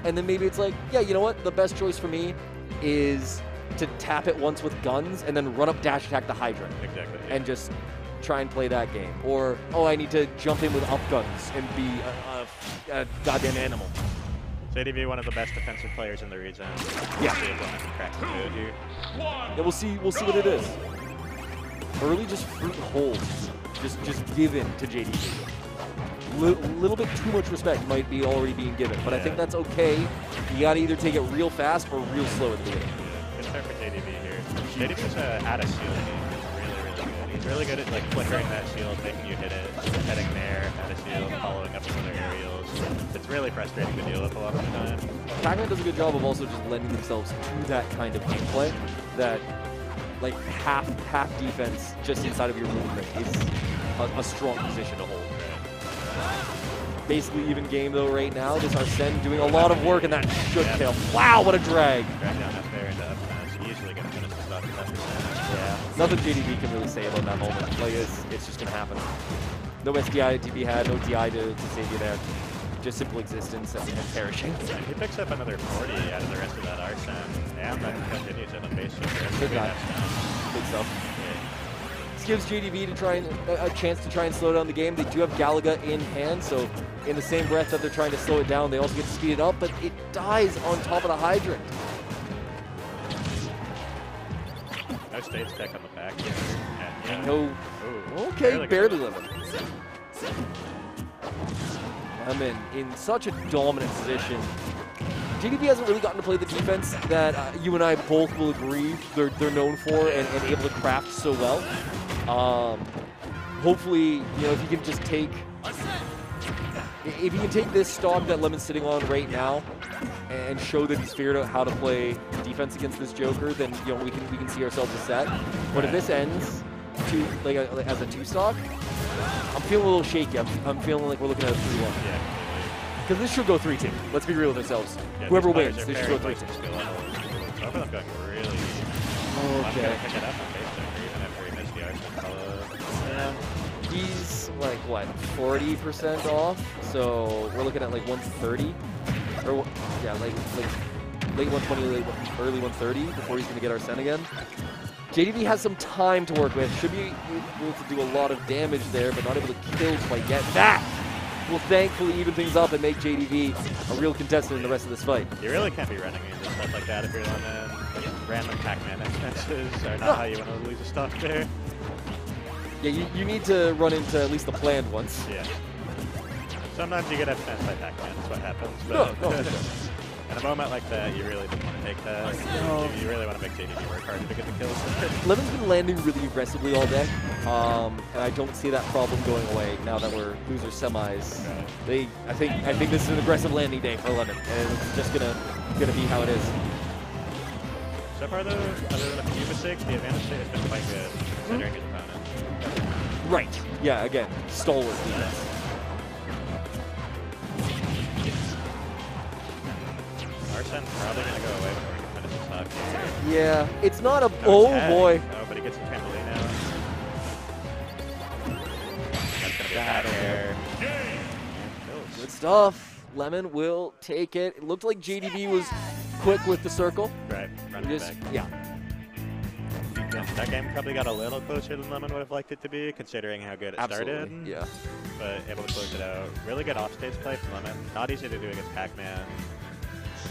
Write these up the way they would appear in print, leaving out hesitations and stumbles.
and then maybe it's like, yeah, you know what? The best choice for me is to tap it once with guns and then run up dash attack the Hydra. Exactly. And just try and play that game. Or, oh, I need to jump in with up guns and be a goddamn animal. JDV, one of the best defensive players in the region. Yeah. See if Lemon can crack the code here. Yeah, we'll see what it is. Early just fruit holds. Just given to JDV. Little bit too much respect might be already being given, but I think that's okay. You gotta either take it real fast or real slow at the beginning. Good start for JDV here. JDV's out of shield. He's really good. He's really good at like flickering that shield, making you hit it, heading there, out of shield, following up with other aerials. It's really frustrating to deal with a lot of the time. Pac-Man does a good job of also just lending themselves to that kind of gameplay, that like half defense just inside of your movement is a strong position to hold. Basically even game though right now. This Arsene doing a lot of work in that should kill. Wow, what a drag! Drag down up there into up smash. Easily gonna finish this off with that. Yeah, nothing JDV can really say about that moment. Like it's just gonna happen. No SDI to be had, no DI to save you there. Just simple existence and perishing. And he picks up another 40 out of the rest of that Arsene, and then continues in the base shift. Good guy. Big stuff. This gives JDV to try and a chance to try and slow down the game. They do have Galaga in hand, so in the same breath that they're trying to slow it down, they also get to speed it up, but it dies on top of the hydrant. No stage tech on the back here. And No. Ooh, Okay, barely living. Lemon in such a dominant position. JDV hasn't really gotten to play the defense that you and I both will agree they're known for and able to craft so well. Hopefully, you know, if you can just take this stock that Lemon's sitting on right now and show that he's figured out how to play defense against this Joker, then you know we can see ourselves a set. But if this ends as a 2-stock, I'm feeling a little shaky. I'm feeling like we're looking at a 3-1. Yeah. Because this should go 3-2. Let's be real with ourselves. Yeah, Whoever wins, this should go 3-2. Both of them going really easy. I'm going to pick it up on base Joker even after he missed the Arsene. Yeah. He's like, what, 40% off? So we're looking at like 130? Or, yeah, like late 120, early 130 before he's going to get Arsene again. JDV has some time to work with. Should be able to do a lot of damage there, but not able to kill quite yet. That will thankfully even things up and make JDV a real contestant in the rest of this fight. You really can't be running into stuff like that if you're Lemon. Random Pac-Man expenses are not how you want to lose a stock there. Yeah, you need to run into at least the planned ones. Yeah. Sometimes you get outspent by Pac-Man, that's what happens. No, But for sure. in a moment like that, you really don't want to take that. No. You really want to make JDV work hard to get the kills. Lemon's been landing really aggressively all day, and I don't see that problem going away now that we're loser semis. Right. I think this is an aggressive landing day for Lemon, and it's just gonna be how it is. So far, though, other than a few mistakes, the advantage state has been quite good considering his opponent. Right. Yeah. Again, stalwart defense. Arsene's probably going to go away before he can finish his stock here. Yeah. It's not a. No Oh tag. boy. Oh, but he gets the trampoline now. That's going to be a bad air. Good stuff. Lemon will take it. It looked like JDV was quick with the circle. Right, running back. Yeah. That game probably got a little closer than Lemon would have liked it to be, considering how good it started. Yeah. But able to close it out. Really good off-stage play from Lemon. Not easy to do against Pac-Man.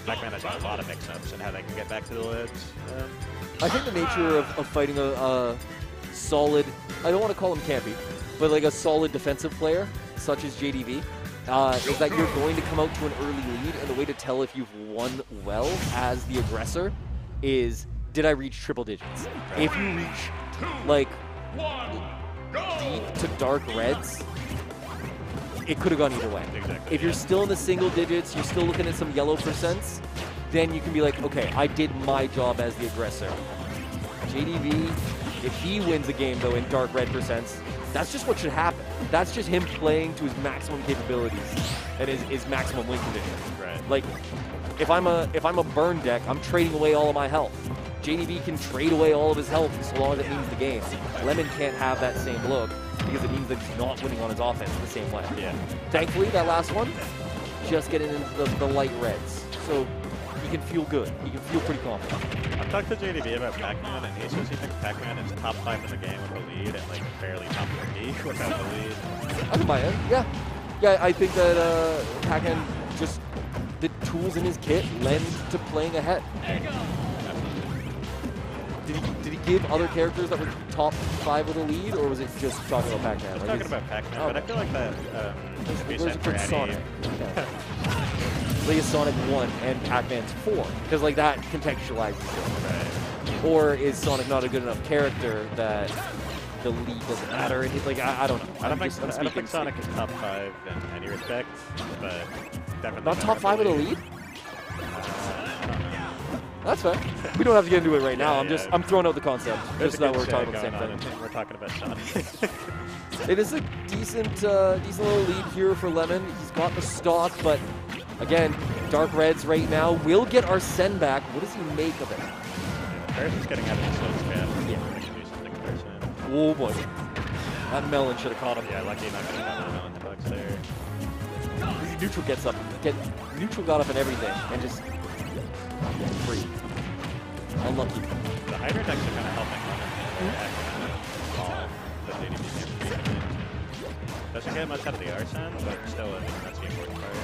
Pac-Man has a lot of mix-ups and how they can get back to the lids. I think the nature of fighting a solid, I don't want to call him campy, but like a solid defensive player, such as JDV, is that you're going to come out to an early lead, and the way to tell if you've won well as the aggressor is, did I reach triple digits? If you reach, like, deep to dark reds, it could have gone either way. Exactly. If you're still in the single digits, you're still looking at some yellow percents, then you can be like, okay, I did my job as the aggressor. JDV, if he wins a game, though, in dark red percents, that's just what should happen. That's just him playing to his maximum capabilities and his maximum win condition. Right. Like, if I'm a burn deck, I'm trading away all of my health. JDV can trade away all of his health so long as it means the game. Lemon can't have that same look because it means that he's not winning on his offense the same way. Yeah. Thankfully, that last one, just getting into the light reds. so he can feel good. He can feel pretty confident. I've talked to JDV about Pac-Man, and he says he thinks Pac-Man is top 5 in the game with a lead, and like barely top 30 without the lead. I can buy it. Yeah. Yeah, I think that Pac-Man just, the tools in his kit lend to playing ahead. Did he give other characters that were top 5 with a lead, or was it just talking about Pac-Man? I was Like, talking about Pac-Man, but I feel like that should be Where's set it for put any... Sonic? Yeah. Like is Sonic 1 and Pac-Man's 4? Because like that contextualizes it. Right. Or is Sonic not a good enough character that the lead doesn't matter? And like I don't know. I don't I'm think Sonic is top 5 in any respect, but definitely not top 5 with a lead. I don't know. That's fair. We don't have to get into it right now. Yeah, I'm throwing out the concept There's just so a that good we're talking share about the same going thing. on, and we're talking about Sonic. It is a decent little lead here for Lemon. He's got the stock, but again, Dark Reds right now will get our send back. What does he make of it? Harrison's getting out of the slow trap. Yeah. We can do something Harrison. Oh boy. That melon should have caught him. Yeah, lucky not getting caught on the box there. Neutral gets up. Neutral got up and everything, and just free. Unlucky. The Hydra decks are kind of helping Lemon the JDB game. Doesn't get much out of the Arsene, but still, that's the important part.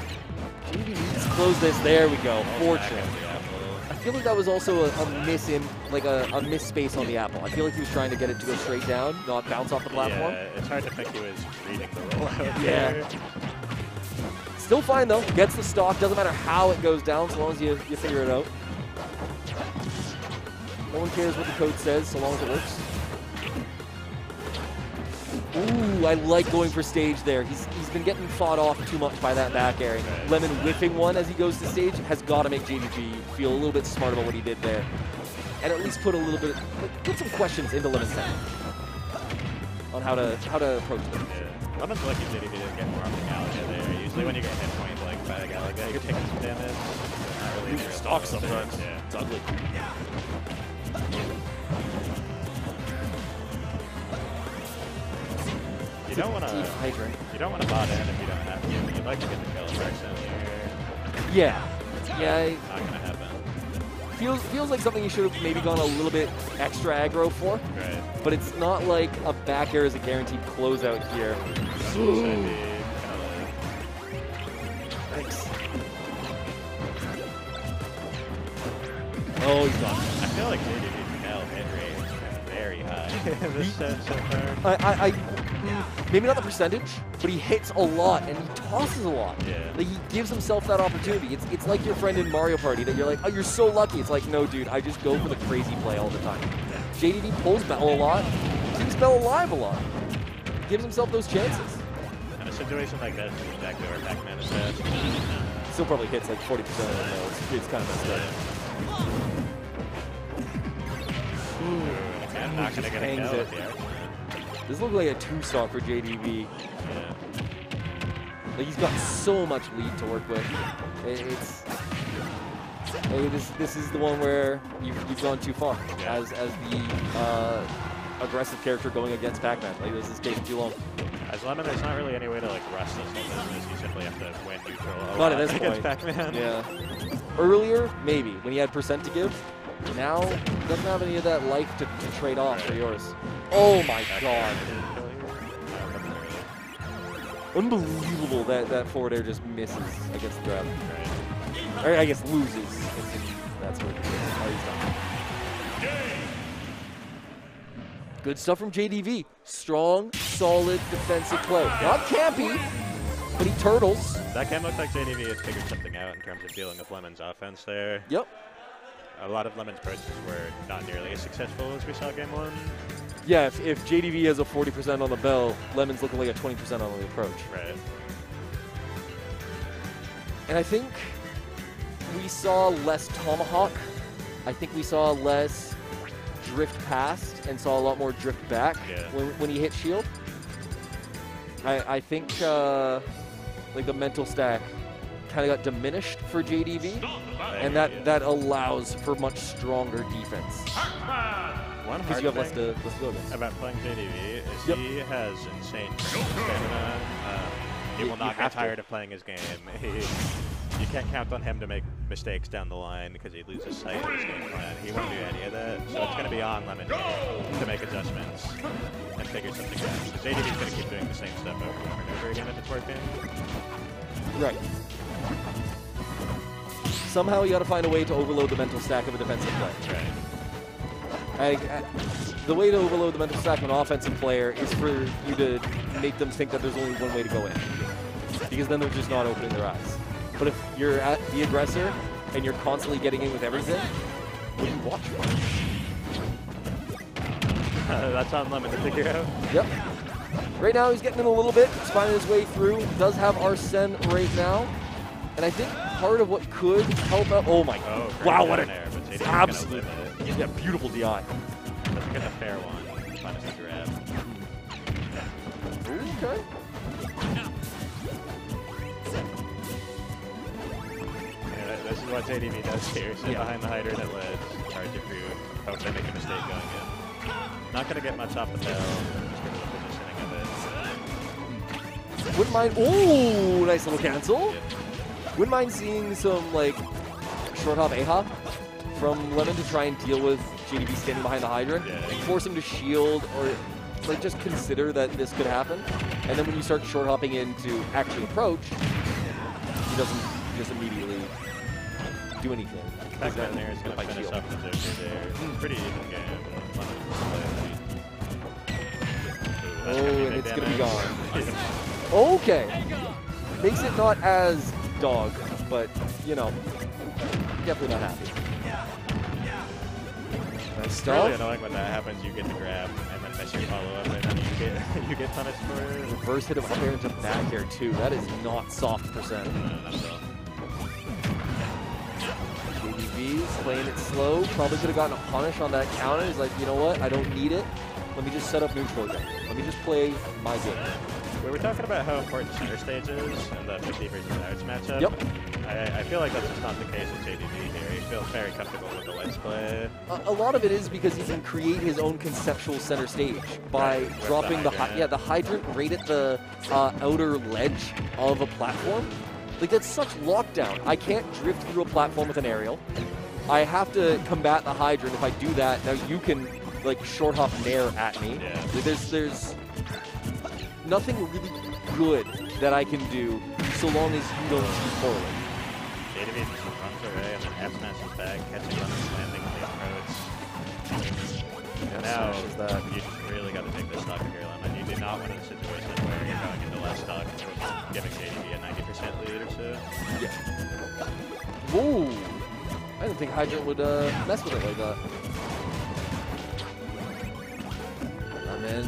JDB needs to close this. There we go. Fortune. Back of the apple. I feel like that was also a miss in, like a miss space on the apple. I feel like he was trying to get it to go straight down, not bounce off the platform. Yeah, it's hard to think he was reading the rollout. Yeah. there. Still fine though. Gets the stock. Doesn't matter how it goes down, so long as you figure it out. No one cares what the code says, so long as it works. Ooh, I like going for stage there. He's been getting fought off too much by that back air. Lemon whiffing one as he goes to stage has got to make JDG feel a little bit smart about what he did there. And at least put a little bit, put some questions into Lemon's head on how to approach it. Yeah. Lemon's lucky JDB didn't get more off the Galaga there. Usually when you get hit point like by a Galaga, you're taking some damage. Not really Lose your stock sometimes. Yeah. It's ugly. You don't want to. Deep hydrant. You don't want to bot in if you don't have to. You'd like to get the kill Arsene here. Yeah. Yeah. Not gonna happen. Feels like something you should have maybe gone a little bit extra aggro for. Right. But it's not like a back air is a guaranteed closeout here. Thanks. Oh, he's gone. I feel like JDB's L hit rate is very high this set so far. Maybe not the percentage, but he hits a lot and he tosses a lot. Yeah. Like he gives himself that opportunity. It's like your friend in Mario Party that you're like, oh, you're so lucky. It's like, no, dude, I just go for the crazy play all the time. JDB pulls Bell a lot, keeps Bell alive a lot, gives himself those chances. In a situation like that, is exactly where Pac-Man is at. Still probably hits like 40% of them though. It's kind of messed up. I'm not gonna get a Hangs kill it. with the Arsene. This looks like a 2-stock for JDB. Yeah. Like he's got so much lead to work with. This is the one where you've gone too far Yeah. as the aggressive character going against Pac-Man. Like this is taking too long. As Lemon, there's not really any way to like rush this whole business. You simply have to win neutral a Not lot at this against point. Pac-Man. Yeah. Earlier, maybe when he had percent to give. Now he doesn't have any of that life to trade off for yours. Oh my god. Unbelievable that forward air just misses against the grab. Or I guess loses. That's what it is. Oh, he's done. Good stuff from JDV. Strong, solid defensive play. Not campy, but he turtles. That game looked like JDV had figured something out in terms of dealing with Lemon's offense there. Yep. A lot of Lemon's approaches were not nearly as successful as we saw game 1. Yeah, if JDV has a 40% on the bell, Lemon's looking like a 20% on the approach. Right. And I think we saw less tomahawk. I think we saw less drift past and saw a lot more drift back when he hit shield. I think like the mental stack kind of got diminished for JDV, and that allows for much stronger defense. One Because hard you have less thing to go against. about playing JDV is he has insane stamina. He will not get tired of playing his game. you can't count on him to make mistakes down the line because he loses sight of his game plan. He won't do any of that, so it's going to be on Lemon to make adjustments and figure something out. Because JDV's going to keep doing the same stuff over and over again if it's working. Right. Somehow you got to find a way to overload the mental stack of a defensive player. Right. The way to overload the mental stack of an offensive player is for you to make them think that there's only one way to go in. Because then they're just not opening their eyes. But if you're at the aggressor and you're constantly getting in with everything, what do you watch for? That's on Lemon to figure out. Yep. Right now he's getting in a little bit. He's finding his way through. He does have Arsene right now. And I think part of what could help out... Oh my god. Wow, what an absolute... Yeah, beautiful DI. That's a fair one. Punish the grab. Okay. Yeah, this is what JDV does here. Sit behind the hydrant at ledge, charge your food, hope they make a mistake going in. Not going to get much off the bell, just going to the positioning of it. Wouldn't mind... Ooh, nice little cancel. Yep. Wouldn't mind seeing some, like, short hop A-hop from Lemon to try and deal with JDV standing behind the hydrant. Yeah. Force him to shield or, like, just consider that this could happen. And then when you start short hopping in to actually approach, he doesn't just immediately do anything. Back down there is going to finish up the Joker there. Pretty even game. Oh, and it's going to be gone. Okay. Makes it not as dog, but, you know, definitely not happy. Nice stuff. It's really annoying when that happens. You get the grab and then miss your follow-up, and then you get punished for it. Reverse hit of up air into back air, too. That is not soft percent. JDV's playing it slow. Probably could have gotten a punish on that counter. He's like, you know what? I don't need it. Let me just set up neutral again. Let me just play my game. We were talking about how important center stage is in the 50 versus Arts matchup. Yep. I feel like that's just not the case with JDV here. He feels very comfortable with the let's play. A lot of it is because he can create his own conceptual center stage by dropping the hydrant right at the outer ledge of a platform. Like, that's such lockdown. I can't drift through a platform with an aerial. I have to combat the hydrant. If I do that, now you can, like, short hop nair at me. Yeah. There's nothing really good that I can do so long as you don't shoot forward. JDV just runs away and then F smashes back, catching on his landing on the approach. And now you just really got to take this stock of your Lemon. You do not want a situation where you're going into last stock giving JDV a 90% lead or so. Yeah. Whoa! I didn't think Hydrant would mess with it like that. And then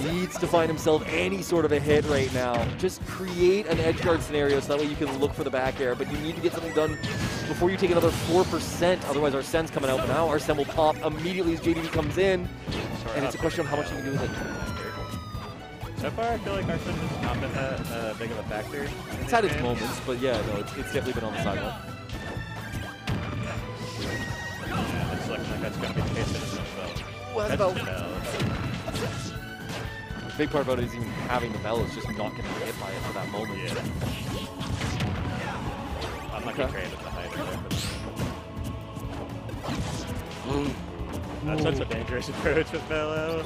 needs to find himself any sort of a hit right now. Just create an edge guard scenario so that way you can look for the back air, but you need to get something done before you take another 4%, otherwise Arsene's coming out. But now Arsene will pop immediately as JDV comes in, and it's a question of how much you can do with it. So far, I feel like Arsene has not been that big of a factor. It's had its moments, but yeah, no, it's definitely been on the sideline. Yeah, it's looking like that's going to be the case in this bell. What about the big part about it is even having the bell is just not getting hit by it for that moment. Yeah. Unlucky trade with the hydrant. That's such a dangerous approach with Bello.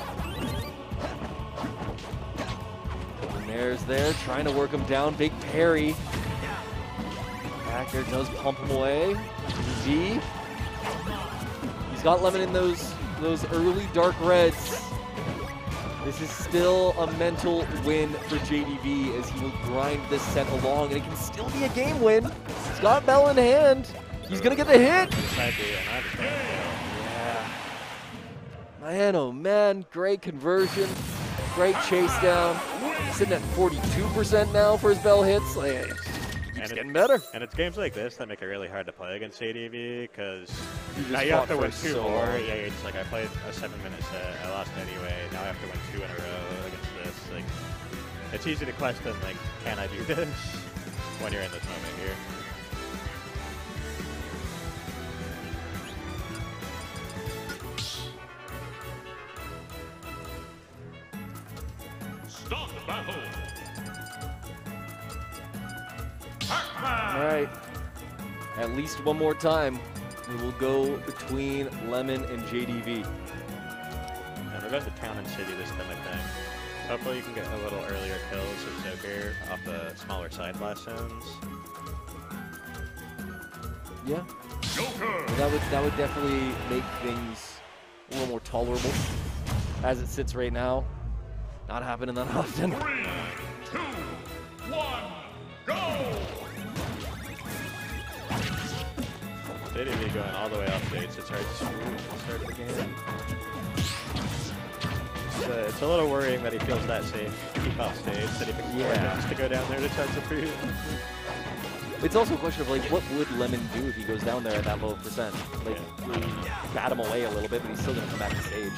And there's there, trying to work him down. Big parry. Back there does pump him away. D. He's got Lemon in those early dark reds. This is still a mental win for JDV as he will grind this set along, and it can still be a game win. He's got Bell in hand. He's going to get the hit. Yeah. Man, oh man, great conversion. Great chase down. Sitting at 42% now for his Bell hits. Like, it's getting better. And it's games like this that make it really hard to play against JDV because now you have to win two more. Yeah, it's like I played a 7-minute set, I lost anyway. Now I have to win 2 in a row against this. Like, it's easy to question, like, can I do this when you're in this moment here? Start battle. All right, At least one more time, we will go between Lemon and JDV. And we're going to town and city this time, I think. Hopefully you can get a little earlier kills with Zokir off the smaller side blast zones. Yeah. That would definitely make things a little more tolerable. As it sits right now, not happening that often. 3, 2, 1, go! JDV going all the way off stage, so it's hard to start the game. It's a little worrying that he feels that safe. Keep off stage, that he picks just to go down there to charge the free. It's also a question of, like, what would Lemon do if he goes down there at that low percent? Like, bat him away a little bit, but he's still going to come back to stage.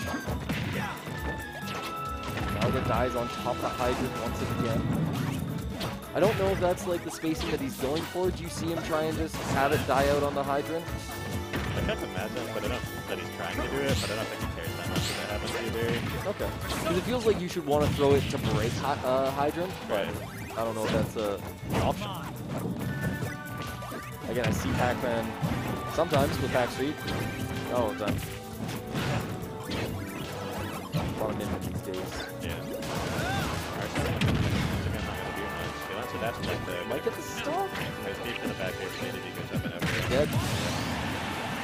Malga dies on top of the hydrant once again. I don't know if that's, like, the spacing that he's going for. Do you see him try and just have it die out on the hydrant? I can't imagine, but I don't that he's trying to do it, but I don't think he cares that much if that happens either. Okay. Because it feels like you should want to throw it to break hydrant, but I don't know if that's an option. Again, I see Pac-Man sometimes with Pac Street. Oh, it's done. A lot of minions these days. Yeah. Again, not going to do much. He wants to dash attack though. Might get the stop. There's deep in the back here, so he goes up and over. Dead.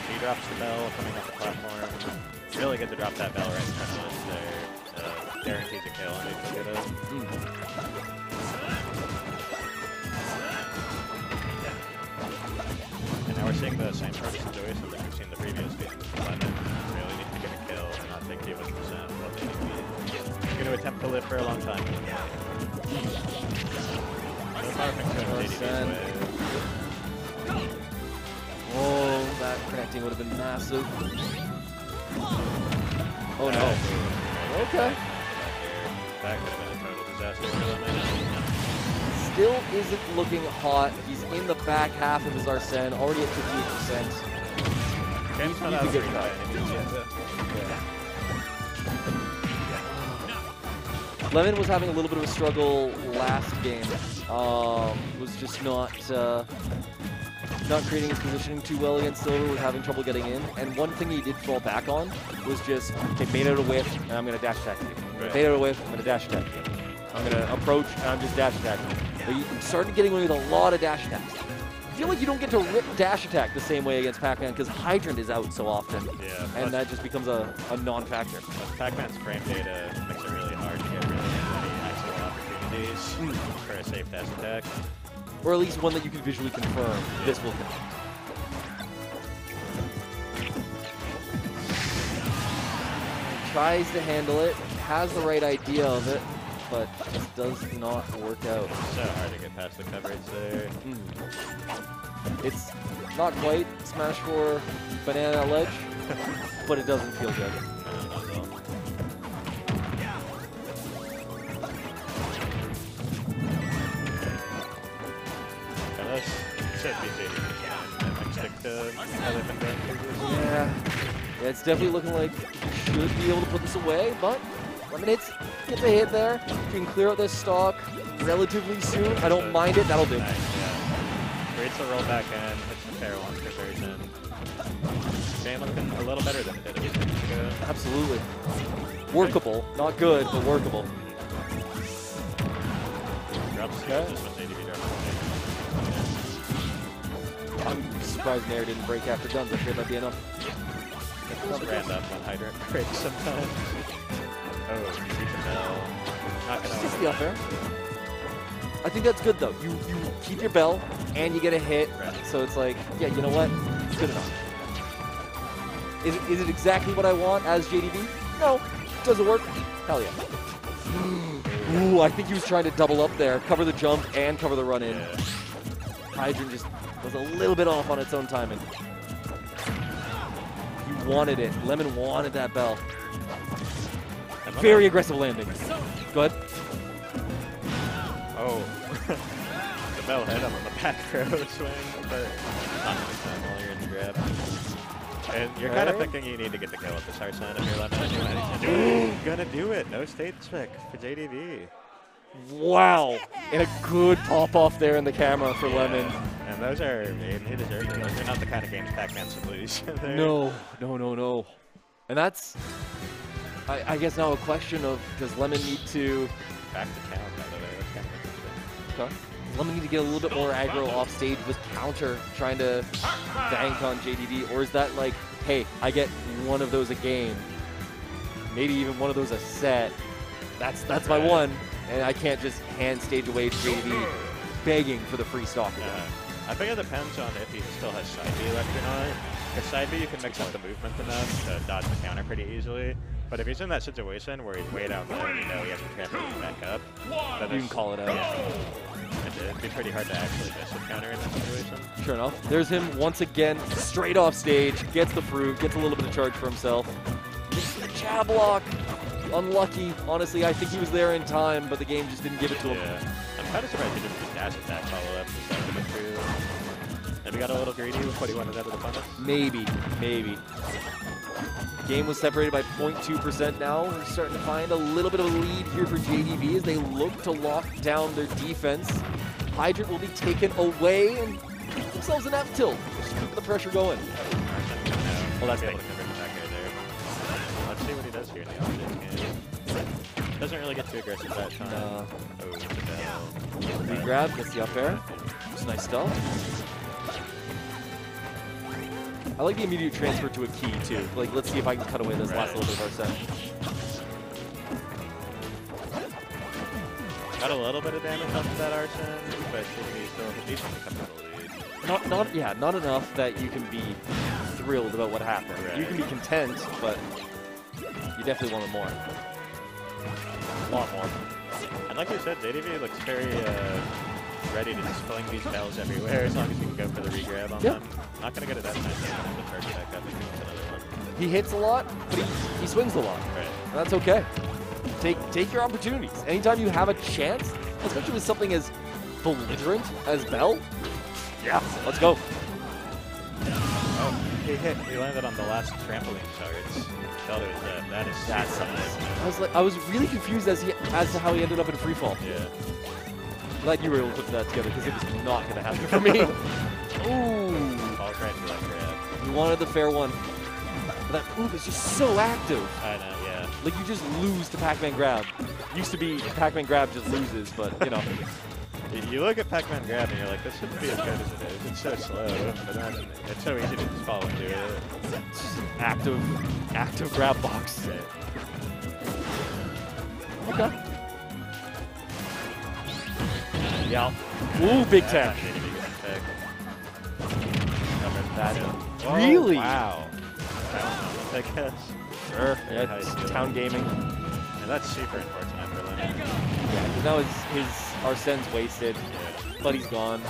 He drops the bell coming off the platform. Really good to drop that bell right in front of us there. Guarantees a kill on each get it. And now we're seeing the same sort of situation that we've seen the previous game. Lemon really needs to get a kill and not take 200% of what they need to be. He's going to attempt to live for a long time. So far, things going JDV's way. Oh, that connecting would have been massive. Oh no. Okay. That could have been a total disaster for Lemon. Still isn't looking hot. He's in the back half of his Arsene, already at 58%. Game's not out of reach by any means yet. Lemon was having a little bit of a struggle last game. Was just not creating his positioning too well against Silver, was having trouble getting in. And one thing he did fall back on was just, okay, made out a whiff, and I'm going to dash attack you. Right. Made out a whiff, I'm going to dash attack you. I'm going to approach, and I'm just dash attacking. But you started getting away with a lot of dash attacks. I feel like you don't get to rip dash attack the same way against Pac-Man because Hydrant is out so often. Yeah. And that just becomes a non-factor. Pac-Man's frame data makes it really hard to get really any actual opportunities for a safe dash attack. Or at least one that you can visually confirm this will connect. Tries to handle it, has the right idea of it, but just does not work out. So hard to get past the coverage there. It's not quite Smash 4 banana ledge, but it doesn't feel good. No, not at all. And this should be JDV. I think stick to how they've been going previously. Yeah, it's definitely looking like you should be able to put this away, but Lemon gets a hit there. You can clear out this stock relatively soon. I don't mind it. That'll do. Nice, yeah. Creates a roll back in, hits the fair one conversion. Game looking a little better than it did a few minutes ago. Absolutely. Workable. Not good, but workable. Drops skills just with JDV drops. I'm surprised Nair didn't break after guns. I figured that'd be enough. It's random when Hydrant breaks sometimes. Oh, beat the bell. Not gonna Just the up air. I think that's good though. You keep your bell and you get a hit. Right. So it's like, yeah, you know what? It's good enough. Is it exactly what I want as JDV? No. Does it work? Hell yeah. Ooh, I think he was trying to double up there. Cover the jump and cover the run in. Yeah. Hydrant just was a little bit off on its own timing. He wanted it. Lemon wanted that bell. Very aggressive landing. Go ahead. Oh. The bell hit him on the back row swing, but not this time while you're in the grab. And you're kind of thinking you need to get the kill with this Arsene if you're Lemon. Gonna do it. No state spec for JDV. Wow. And a good pop off there in the camera for Lemon. And those are, he deserves it. Those are not the kind of games Pac-Man should lose. No. And that's, I guess now a question of, does Lemon need to... Back to town, by the way. That's kind of interesting. Okay. Does Lemon need to get a little bit more aggro off stage with counter, trying to bank on JDV? Or is that like, hey, I get one of those a game, maybe even one of those a set. That's my one, and I can't just hand stage away to JDV begging for the free stock. I think it depends on if he still has side B left or not. Because side B, you can mix up the movement enough to dodge the counter pretty easily. But if he's in that situation where he's way down low and you know he has to trampoline back up, then You can call it out. Yeah. It'd be pretty hard to actually miss a counter in that situation. Sure enough. There's him once again, straight off stage, gets the fruit, gets a little bit of charge for himself. Misses the jab block. Unlucky. Honestly, I think he was there in time, but the game just didn't give it to him. Yeah. I'm kind of surprised he didn't do dash attack follow-up. Maybe got a little greedy with what he wanted out of the punish. Maybe. Game was separated by 0.2% now. We're starting to find a little bit of a lead here for JDV as they look to lock down their defense. Hydrant will be taken away and get themselves an F tilt. Just keep the pressure going. Well, that's able to convert the back air there. Let's see what he does here in the offense game. Doesn't really get too aggressive that time. No. Oh, the Regrab, gets the up air. It's nice stuff. I like the immediate transfer to a key too. Like, let's see if I can cut away this last little bit of our set. Got a little bit of damage off of that Arsene, but he's still at least coming to the lead. Not enough that you can be thrilled about what happened. Right. You can be content, but you definitely wanted more. A lot more. And like you said, JDV looks very ready to just fling these bells everywhere as long as you can go for the regrab on them. Not going to get it that time. He's going to charge back up and get another one. He hits a lot, but he swings a lot. Right. And that's okay. Take your opportunities. Anytime you have a chance, especially with something as belligerent as Bell, yeah, let's go. Oh, he landed on the last trampoline shards. Shelter is dead. That is I was really confused as to how he ended up in free fall. Yeah. Glad you were able to put that together because it was not going to happen for me. Ooh. Falls right to that grab. You wanted the fair one. But that move is just so active. I know, yeah. Like, you just lose to Pac-Man grab. Used to be Pac-Man grab just loses, but, you know. You look at Pac-Man grab and you're like, this shouldn't be as good as it is. It's so slow, but then it's so easy to just fall into it. It's just an active grab box. Right. Okay. Yeah. Ooh, Big Tech. Oh, Really? Wow. I guess. Sure. Yeah, it's town gaming. And that's super unfortunate for Lemon. Yeah, because now his Arsene's wasted, but he's gone.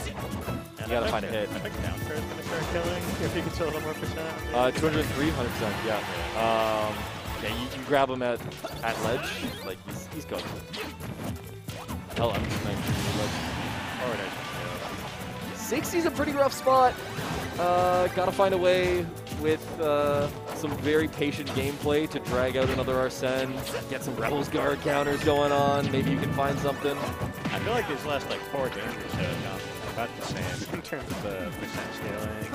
You gotta find a hit. I think down throw is gonna start killing if he gets a little more percent. 203, 100%, yeah. Yeah, you grab him at ledge, like he's good. Hell, I'm just 19 ledge. Forward edge. 60's a pretty rough spot. Gotta find a way with some very patient gameplay to drag out another Arsene, get some Rebels guard counters going on. Maybe you can find something. I feel like these last like 4 games or so have gone about the same in terms of the percent scaling.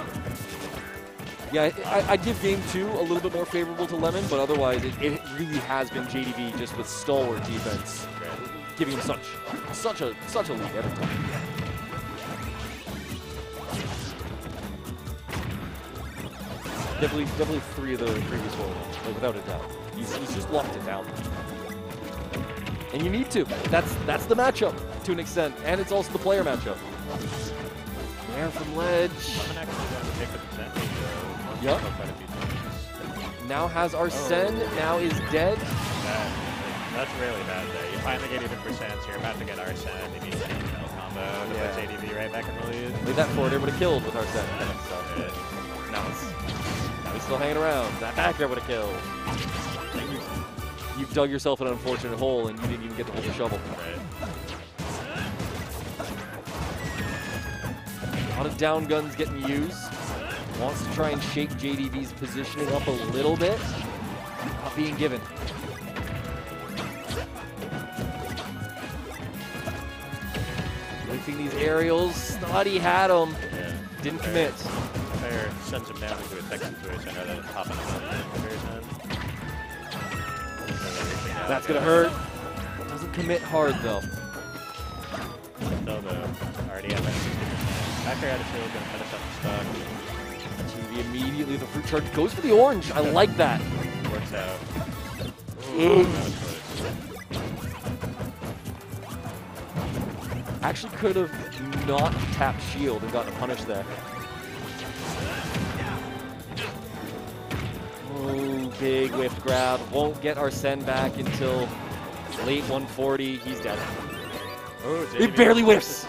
Yeah, I'd give game 2 a little bit more favorable to Lemon, but otherwise it really has been JDV just with stalwart defense, giving him such a lead every time. Definitely 3 of the previous 4, like, without a doubt. He's just locked it down. And you need to. That's the matchup to an extent, and it's also the player matchup. Air from ledge. Yep. Now has Arsene. Now is dead. That's really bad there. You finally get even percents. You're about to get Arsene. You need to no combo to put JDV right back in the lead. Leave that forward air would have killed with Arsene. So, now he's still hanging around. That back air would have killed. You've dug yourself an unfortunate hole, and you didn't even get to hold the shovel. Right. A lot of down guns getting used. Wants to try and shake JDV's positioning up a little bit. Not being given. Lifting these aerials. Thought he had him. Yeah. Didn't commit. Fair sends him down into a tech situation rather than popping him on the version. That's going to hurt. Doesn't commit hard, though. Still, though, already at that 60%. Backer out of shield, going to finish up the stock. TV immediately, the fruit charge goes for the orange. I like that. Works out. Ooh. That was close. Actually could have not tapped shield and gotten a punish there. Oh, big whiff grab. Won't get Arsene back until late 140. He's dead. Oh, He barely whiffs.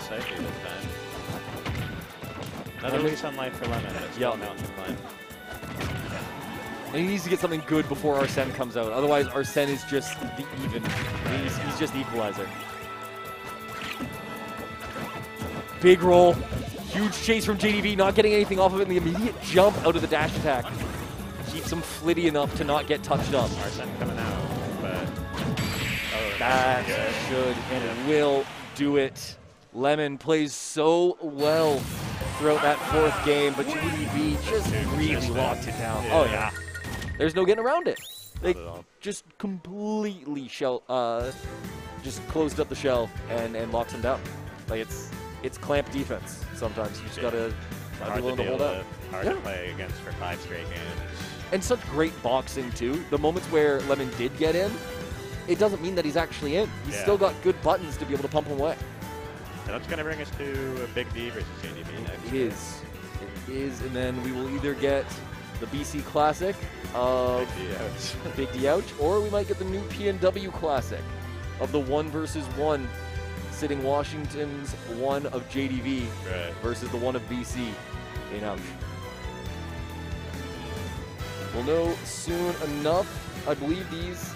Another lease on life for Lemon. It's still Yep. mountain to climb. And he needs to get something good before Arsene comes out. Otherwise, Arsene is just the even. He's just equalizer. Big roll. Huge chase from JDV, not getting anything off of it in the immediate jump out of the dash attack. Keeps him flitty enough to not get touched up. Arsene coming out, but That should and will do it. Lemon plays so well throughout that fourth game, but JDV just really locked it down. Oh yeah. There's no getting around it. They Not at all. just completely just closed up the shell and locks him down. Like it's clamp defense. Sometimes you just gotta be hard to willing to deal hold out. with, hard Yeah. to play against for 5 straight games. And such great boxing too. The moments where Lemon did get in, it doesn't mean that he's actually in. He's Yeah. still got good buttons to be able to pump him away. And that's going to bring us to a Big D versus JDV next. It is. It is, and then we will either get the BC Classic of Big D out. Big D Ouch, or we might get the new PNW Classic of the 1 versus 1, sitting Washington's 1 of JDV Right. versus the 1 of BC in Ouch. We'll know soon enough. I believe these.